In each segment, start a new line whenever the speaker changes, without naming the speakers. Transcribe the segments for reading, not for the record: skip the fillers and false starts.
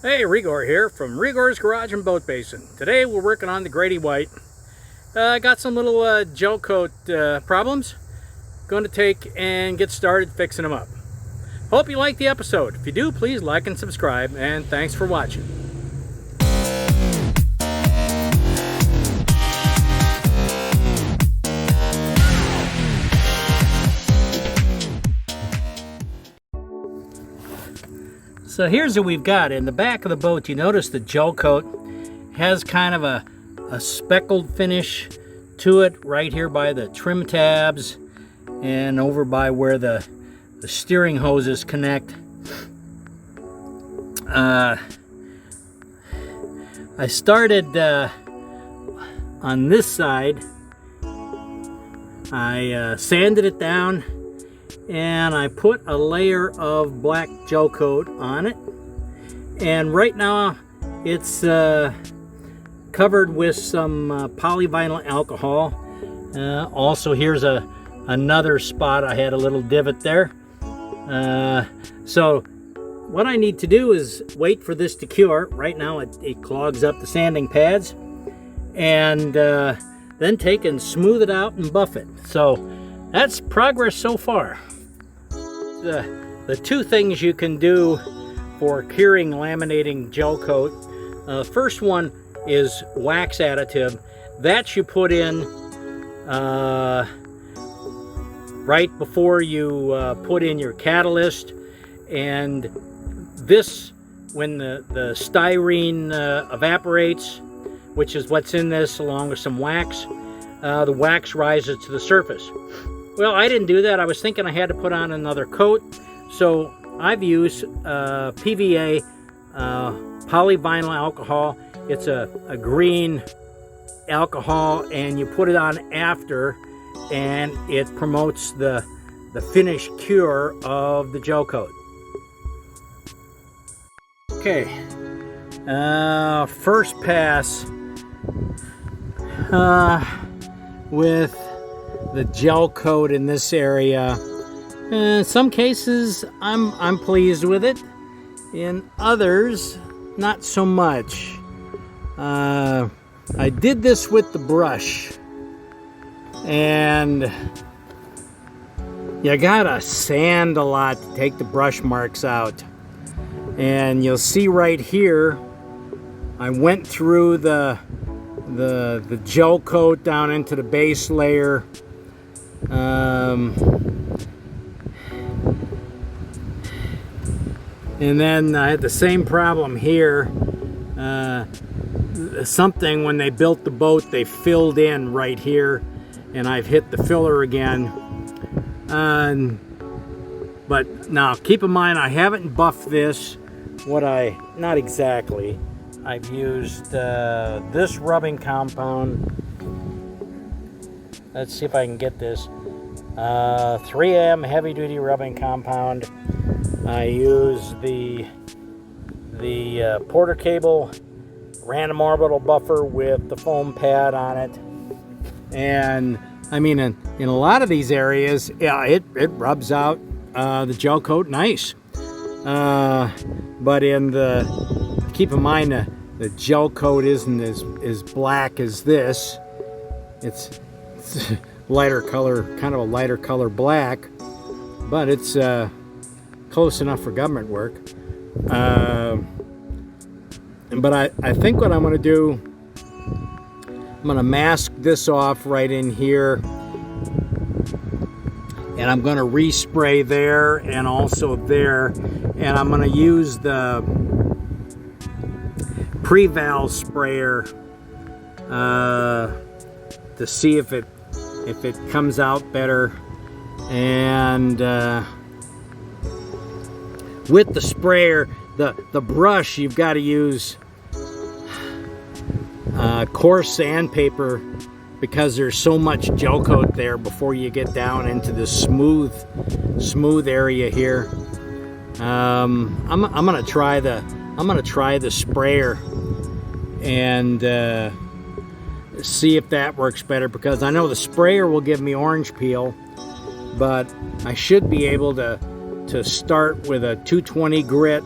Hey, Rigor here from Rigor's Garage and Boat Basin. Today we're working on the Grady White. Got some little Gelcoat problems. Going to take and get started fixing them up. Hope you like the episode. If you do, please like and subscribe, and thanks for watching. So here's what we've got. In the back of the boat, you notice the Gelcoat has kind of a speckled finish to it right here by the trim tabs and over by where the steering hoses connect. I started on this side. I sanded it down and I put a layer of black Gelcoat on it, and right now it's covered with some polyvinyl alcohol. Also, here's another spot. I had a little divot there. So what I need to do is wait for this to cure. Right now it clogs up the sanding pads, and then take and smooth it out and buff it. So that's progress so far. The two things you can do for curing laminating Gelcoat. First one is wax additive. That you put in right before you put in your catalyst. And this, when the styrene evaporates, which is what's in this, along with some wax, the wax rises to the surface. Well, I didn't do that. I was thinking I had to put on another coat, so I've used PVA polyvinyl alcohol. It's a green alcohol, and you put it on after, and it promotes the finish cure of the Gelcoat. Okay, first pass with the Gelcoat in this area. In some cases I'm pleased with it. In others, not so much. I did this with the brush, and you gotta sand a lot to take the brush marks out. And you'll see right here, I went through the Gelcoat down into the base layer. And then I had the same problem here. Something, when they built the boat, they filled in right here, and I've hit the filler again. But now keep in mind, I haven't buffed this. Not exactly. I've used this rubbing compound. Let's see if I can get this. 3M heavy duty rubbing compound. I use the Porter cable random orbital buffer with the foam pad on it. And I mean, in a lot of these areas, yeah, it rubs out the Gelcoat nice. But keep in mind, the Gelcoat isn't as black as this. It's lighter color, kind of a lighter color black, but it's close enough for government work. But I think what I'm going to do, I'm going to mask this off right in here, and I'm going to respray there and also there, and I'm going to use the pre-valve sprayer to see if it comes out better. And with the sprayer, the brush, you've got to use coarse sandpaper, because there's so much Gelcoat there before you get down into the smooth area here. I'm gonna try the sprayer and see if that works better, because I know the sprayer will give me orange peel, but I should be able to start with a 220 grit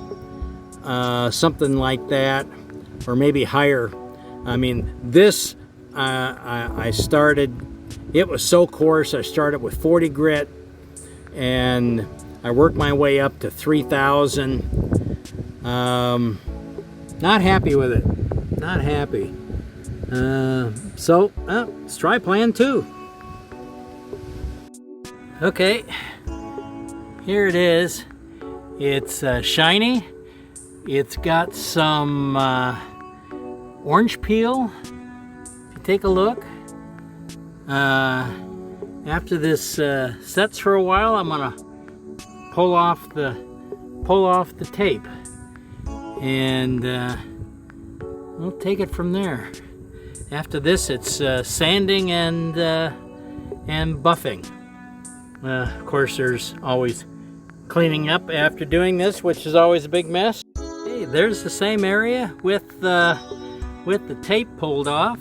something like that, or maybe higher. I mean, this I started, it was so coarse, I started with 40 grit and I worked my way up to 3,000. Not happy with it, not happy. So let's try plan 2. Okay, here it is. It's shiny. It's got some orange peel. If you take a look, after this sets for a while, I'm gonna pull off the tape, and we'll take it from there. After this, it's sanding and buffing. Of course, there's always cleaning up after doing this, which is always a big mess. Hey, there's the same area with the tape pulled off.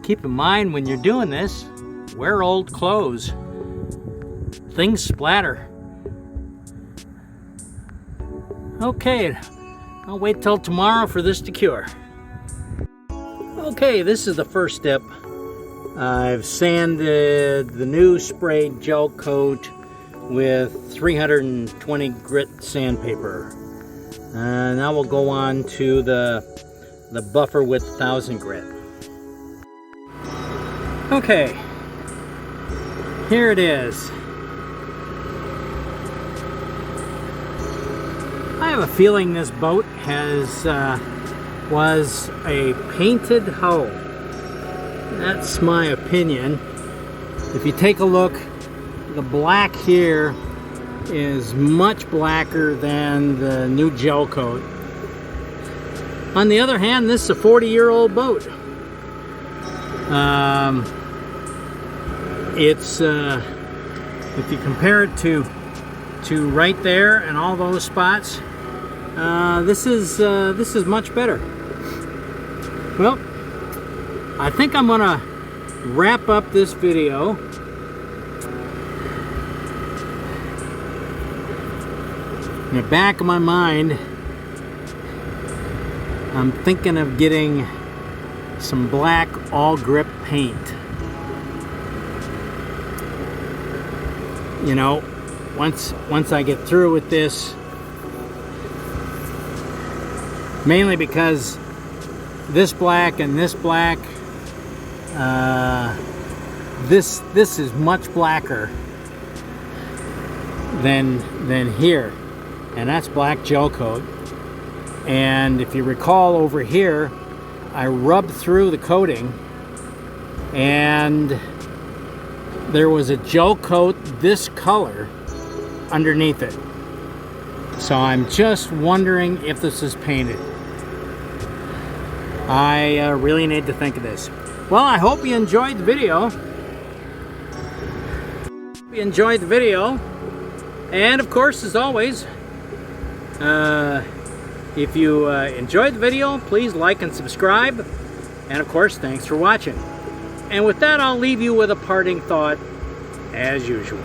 Keep in mind when you're doing this, wear old clothes. Things splatter. Okay, I'll wait till tomorrow for this to cure. Okay, this is the first step. I've sanded the new sprayed Gelcoat with 320 grit sandpaper. Now we'll go on to the buffer with 1,000 grit. Okay, here it is. I have a feeling this boat was a painted hull. That's my opinion. If you take a look, the black here is much blacker than the new Gelcoat. On the other hand, this is a 40-year-old boat. It's if you compare it to right there and all those spots, this is much better. Well, I think I'm gonna wrap up this video. In the back of my mind, I'm thinking of getting some black all grip paint. You know, once I get through with this, mainly because this black and this black, this is much blacker than here, and that's black Gelcoat. And if you recall over here, I rubbed through the coating and there was a Gelcoat this color underneath it. So I'm just wondering if this is painted. I really need to think of this. Well, I hope you enjoyed the video. And of course, as always, if you enjoyed the video, please like and subscribe. And of course, thanks for watching. And with that, I'll leave you with a parting thought, as usual.